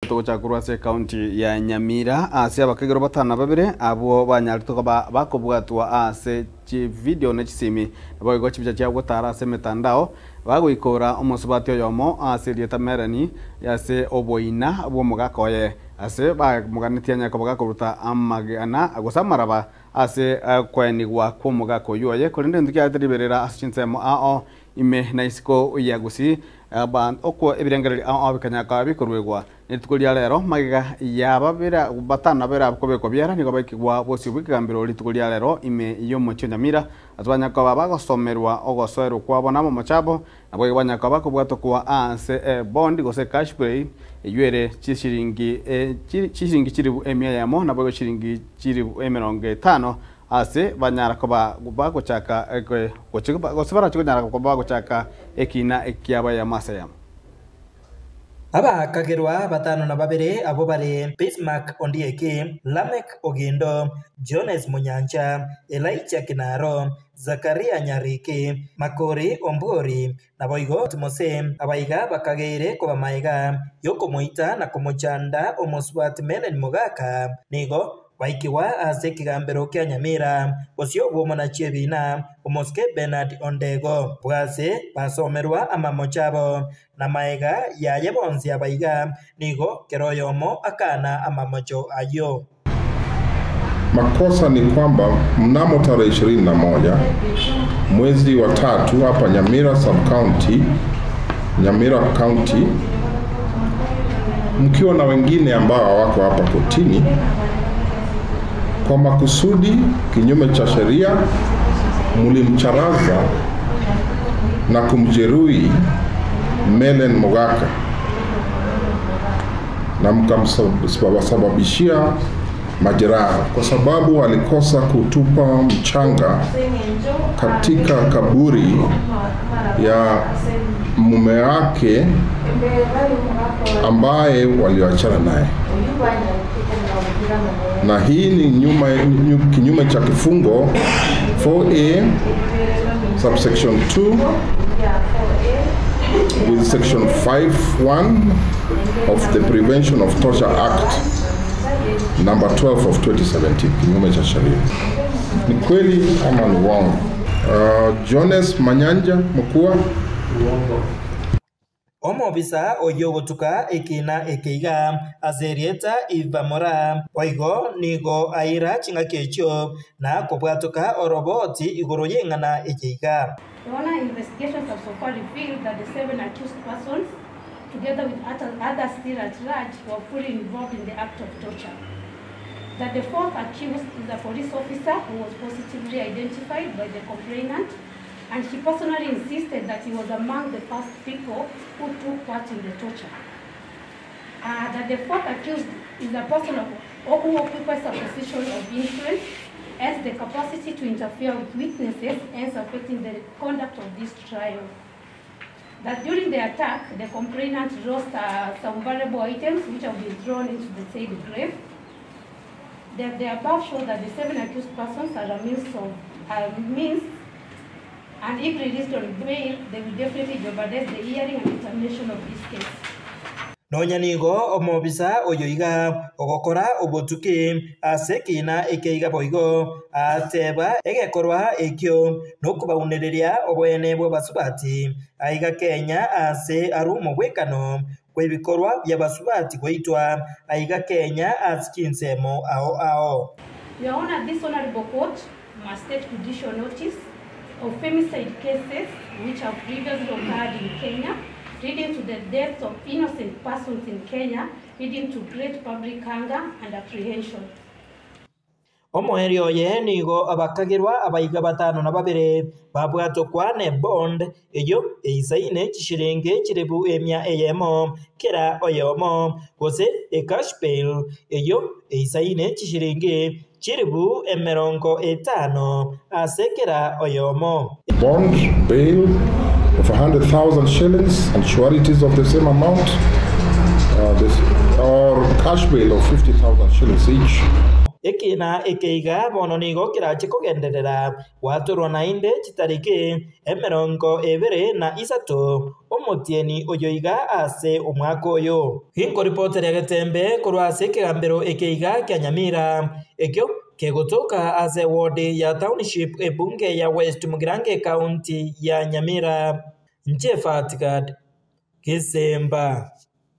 tugucakurwa se county ya Nyamira ase abakagero batana babire abo banyarito bakobwatwa ase video ne chisimi bago chibicha cya gutara ase metandao bagoikora omusubati oyomo ase lieta merani yase oboina abo mugakoye ase ba muganitia nyako bagakuruta amagana agosamaraba ase kwenigwa kwa mugakoyoye kolinde ndikia deliberera ase chinsemo ao ime na isiko yagusi ban okwo ebirengereri abikanya kabikorwegwa nitukulia lero magiga yababira batana bera kobeko byara nigo bakigwa bosi bwikambiro litukulia lero ime iyo mocho Nyamira atwanya ko bagosomerwa ogosoero kwabona mo machabo nabo ibanya ko bakobwato kwa ase bond gose cash pay iyere chishiringi chiribu emia yamo nabo chishiringi chiribu 50 ase banyara ko bagochaka gosibara chikonyara ko bagochaka ekina ekiaba ya masayam abakagerwa batano na babere abo bare Bismarck Ondieki, Lamek Ogindo, Jones Munyanja, Elijah Kinaro, Zakaria Nyariki, Makori Ombori, Naboigo Tumose, abaiga bakagere ko bamaiga yoko moita na komochanda omoswat Melen Mogaka nigo waikiwa ase kigambero kya Nyamira osio bomona chebina omoske Bernard Ondego bwase basomerwa amamochabo na maiga ya yebonzi abaiga nigo keroyomo akana amamocho ayo. Makosa ni kwamba mnamo tarehe 21 mwezi wa 3 hapa Nyamira sub county, Nyamira county, mkiwa na wengine ambao wako hapa kotini kwa makusudi kinyume cha sheria mulimcharaza na kumjeruhi Melen Mogaka na mkamsababishia majeraha kwa sababu alikosa kutupa mchanga katika kaburi ya mume wake ambaye waliachana naye. Na hii ni kinyume cha kifungo 4A subsection 2 with section 5(1) of the Prevention of Torture Act number 12 of 2017, kinyume cha sheria. Ni kweli ama ni uongo? Jones Manyanja Mkua omobisa oyogotuka ekina ekeiga azerieta ivamora oigo nigo aira chingakecho na kobwatuka oroboti igoro yengana ekeiga. The investigations have so far revealed that the 7 accused persons, together with others still at large, were fully involved in the act of torture. That the 4th accused is a police officer who was positively identified by the complainant, and she personally insisted that he was among the first people who took part in the torture. That the 4th accused is a person who occupies a position of influence, has the capacity to interfere with witnesses, hence affecting the conduct of this trial. That during the attack, the complainant lost some valuable items which have been thrown into the said grave. That the above show that the 7 accused persons are a means, and if released on bail, they will definitely jeopardize the hearing and determination of this case. Nonyanigo omobisa oyoiga ogokora obotuki asekina ekeiga boigo ateba egekorwa ekyo nokubaunereria obwene bw'abasubati aiga Kenya ase arumo bwekano kwebikorwa by'abasubati goitwa aiga Kenya as kinsemo ao. Your Honor, this honorable court must take judicial notice of femicide cases which have previously occurred in Kenya, leading to the deaths of innocent persons in Kenya, leading to great public anger and apprehension. Omoerio ye nigo abakagirwa abaiga batano na babere babwatokwa ne bond eyo eisaine chishiringe chirebu emia eyemo kera oyomo gose cash bail eyo eisaine chishiringe chiribu emerongo 5 asekera oyomo. Bond bail of 100,000 shillings and sureties of the same amount, or cash bail of 50,000 shillings each. ekina ekeiga bono nigo kirache kugenderera waturwa na inde chitariki 23 omotieni oyoiga ase omwaka oyo inkoripotera Getembe korwa ase ekigambero ekeiga kia Nyamira ekyo kegotoka ase ward ya township ebunge ya West Mugirange county ya Nyamira. Nche Fatgad Kisemba.